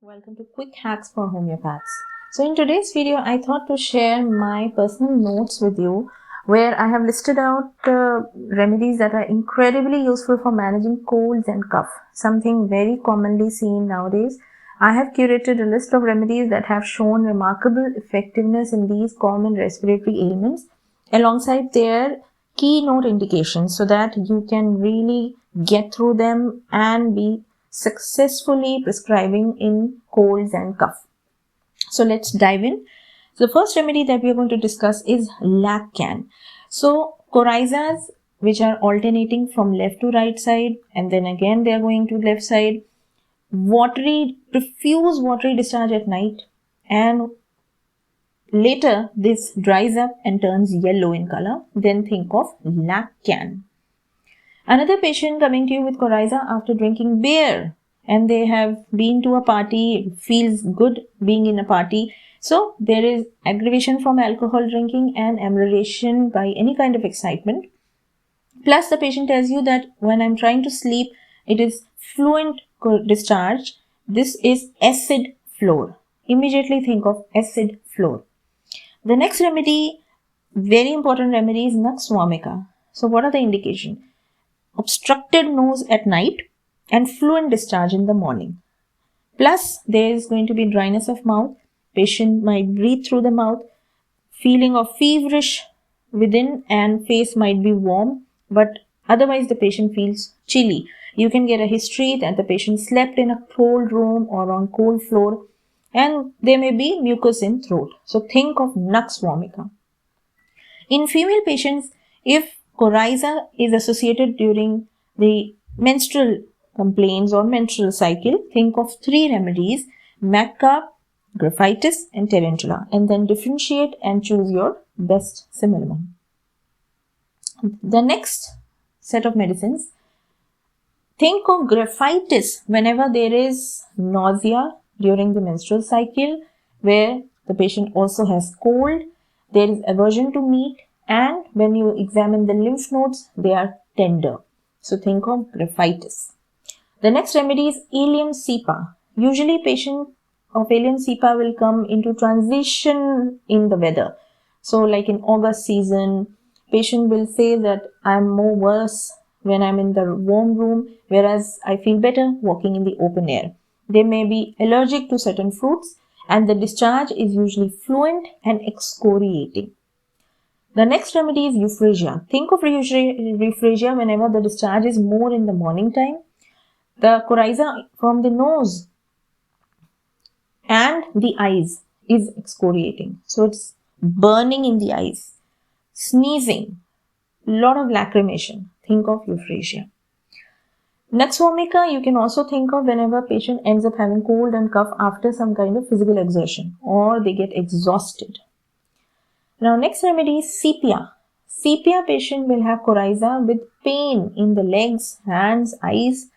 Welcome to Quick Hacks for Homeopaths. So in today's video, I thought to share my personal notes with you where I have listed out remedies that are incredibly useful for managing colds and cough, something very commonly seen nowadays. I have curated a list of remedies that have shown remarkable effectiveness in these common respiratory ailments alongside their keynote indications so that you can really get through them and be successfully prescribing in colds and cough. So let's dive in. So the first remedy that we are going to discuss is laccan. So coryzas, which are alternating from left to right side and then again they are going to left side, profuse watery discharge at night, and later this dries up and turns yellow in color, then think of laccan. Another patient coming to you with coryza after drinking beer and they have been to a party, feels good being in a party. So there is aggravation from alcohol drinking and amelioration by any kind of excitement. Plus the patient tells you that when I'm trying to sleep, it is fluent discharge. This is acid floor. Immediately think of acid floor. The next remedy, very important remedy, is nux vomica. So what are the indications? Obstructed nose at night and fluent discharge in the morning. Plus, there is going to be dryness of mouth. Patient might breathe through the mouth. Feeling of feverish within and face might be warm, but otherwise the patient feels chilly. You can get a history that the patient slept in a cold room or on cold floor, and there may be mucus in throat. So think of nux vomica. In female patients, if coryza is associated during the menstrual complaints or menstrual cycle, think of three remedies: Macca, Graphitis and Tarantula, and then differentiate and choose your best simillimum. The next set of medicines, think of Graphitis whenever there is nausea during the menstrual cycle, where the patient also has cold, there is aversion to meat, and when you examine the lymph nodes, they are tender. So think of Graphitis. The next remedy is Allium Cepa. Usually patient of Allium Cepa will come into transition in the weather. So like in August season, patient will say that I'm more worse when I'm in the warm room, whereas I feel better walking in the open air. They may be allergic to certain fruits and the discharge is usually fluent and excoriating. The next remedy is Euphrasia. Think of Euphrasia whenever the discharge is more in the morning time. The coryza from the nose and the eyes is excoriating. So it's burning in the eyes, sneezing, lot of lachrymation. Think of Euphrasia. Nux vomica you can also think of whenever patient ends up having cold and cough after some kind of physical exertion or they get exhausted. Now next remedy is sepia. Sepia patient will have coryza with pain in the legs, hands, eyes.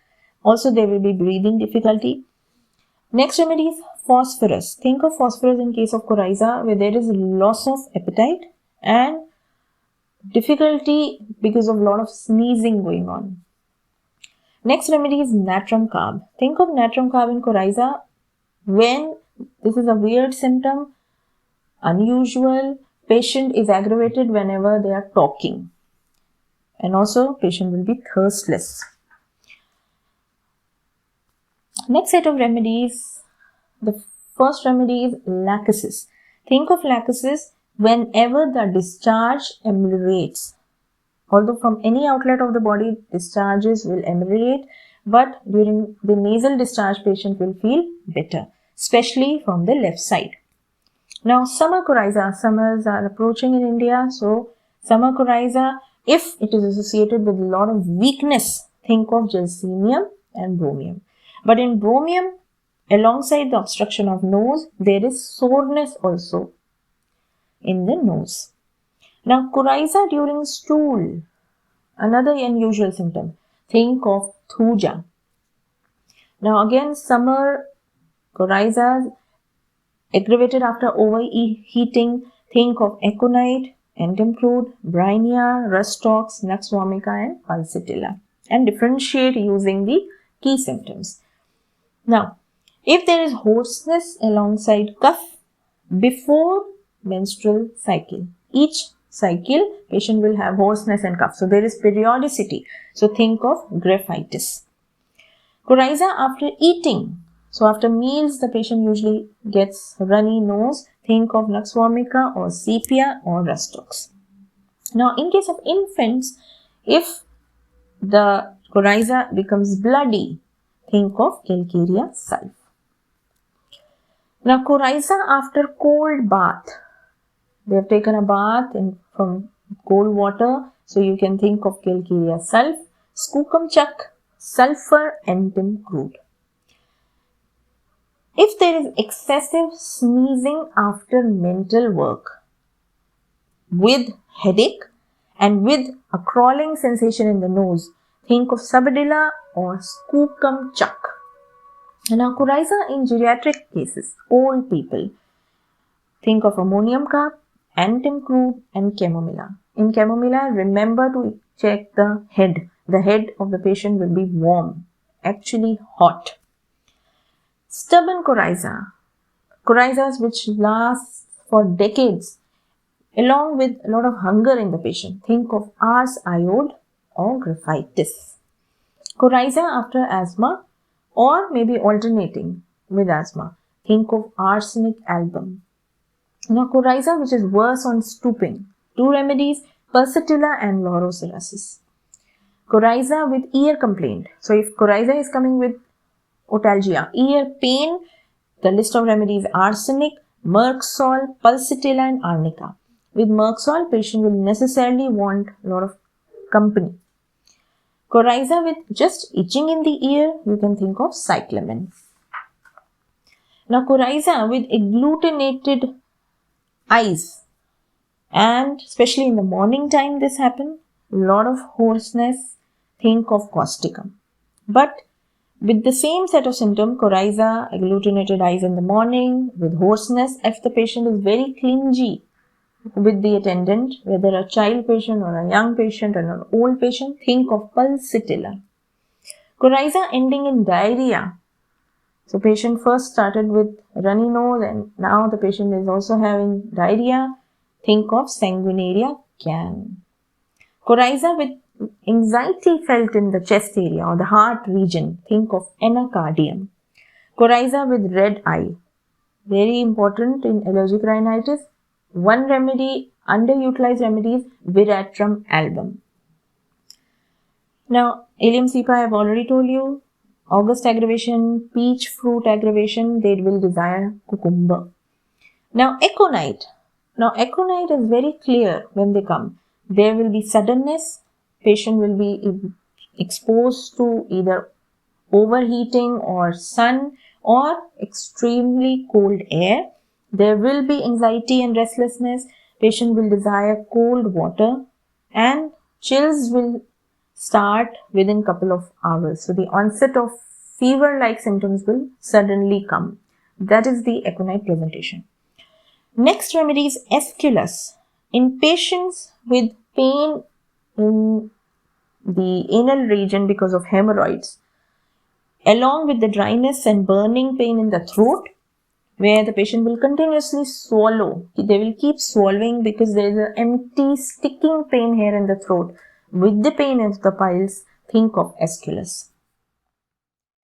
Also there will be breathing difficulty. Next remedy is phosphorus. Think of phosphorus in case of coryza where there is loss of appetite and difficulty because of lot of sneezing going on. Next remedy is natrum carb. Think of natrum carb in coryza when this is a weird symptom, unusual, patient is aggravated whenever they are talking. And also patient will be thirstless. Next set of remedies, the first remedy is lachesis. Think of lachesis whenever the discharge ameliorates. Although from any outlet of the body, discharges will ameliorate, but during the nasal discharge, patient will feel better, especially from the left side. Now, summer coryza. Summers are approaching in India, so summer coryza, if it is associated with a lot of weakness, think of gelsemium and bromium. But in bromium, alongside the obstruction of nose, there is soreness also in the nose. Now, coryza during stool, another unusual symptom. Think of thuja. Now, again, summer coryzas aggravated after overheating. Think of aconite, entemcrude, bryonia, rustox, nux vomica, and pulsatilla, and differentiate using the key symptoms. Now, If there is hoarseness alongside cough before menstrual cycle, each cycle patient will have hoarseness and cough. So there is periodicity. So think of graphitis. Coryza after eating. So after meals, the patient usually gets runny nose. Think of nux vomica or sepia or rustox. Now, in case of infants, if the coryza becomes bloody, think of calcarea sulph. Now, coryza after cold bath. They have taken a bath from cold water, so you can think of calcarea sulph, skookum chuck, sulfur entum crude. If there is excessive sneezing after mental work with headache and with a crawling sensation in the nose, think of sabadilla or skookum chuck. Now, coryza in geriatric cases, old people, think of ammonium carb, entum crude and chamomilla. In chamomilla, remember to check the head. The head of the patient will be warm, actually hot. Stubborn coryza, coryzas which last for decades, along with a lot of hunger in the patient. Think of ars iode or graphitis. Coryza after asthma or maybe alternating with asthma. Think of arsenic album. Now, coryza which is worse on stooping. Two remedies, Pulsatilla and laurocerasus. Coryza with ear complaint. So, if coryza is coming with otalgia, ear pain, the list of remedies arsenic, Merxol, Pulsatilla and arnica. With Merxol, patient will necessarily want a lot of company. Coryza with just itching in the ear, you can think of cyclamen. Now, coryza with agglutinated eyes, and especially in the morning time this happens, a lot of hoarseness, think of causticum. But with the same set of symptoms, coryza, agglutinated eyes in the morning, with hoarseness, if the patient is very clingy with the attendant, whether a child patient or a young patient or an old patient, think of Pulsatilla. Coryza ending in diarrhea. So patient first started with runny nose and now the patient is also having diarrhea. Think of Sanguinaria can. Coryza with anxiety felt in the chest area or the heart region. Think of anacardium. Coryza with red eye. Very important in allergic rhinitis. One remedy, underutilized remedies, Veratrum album. Now, Allium Cepa I have already told you. August aggravation, peach fruit aggravation, they will desire cucumber. Now, aconite. Now, aconite is very clear when they come. There will be suddenness. Patient will be exposed to either overheating or sun or extremely cold air. There will be anxiety and restlessness. Patient will desire cold water and chills will start within a couple of hours. So the onset of fever-like symptoms will suddenly come. That is the aconite presentation. Next remedy is Aesculus. In patients with pain in the anal region because of hemorrhoids, along with the dryness and burning pain in the throat, where the patient will continuously swallow. They will keep swallowing because there is an empty sticking pain here in the throat. With the pain of the piles, think of Aesculus.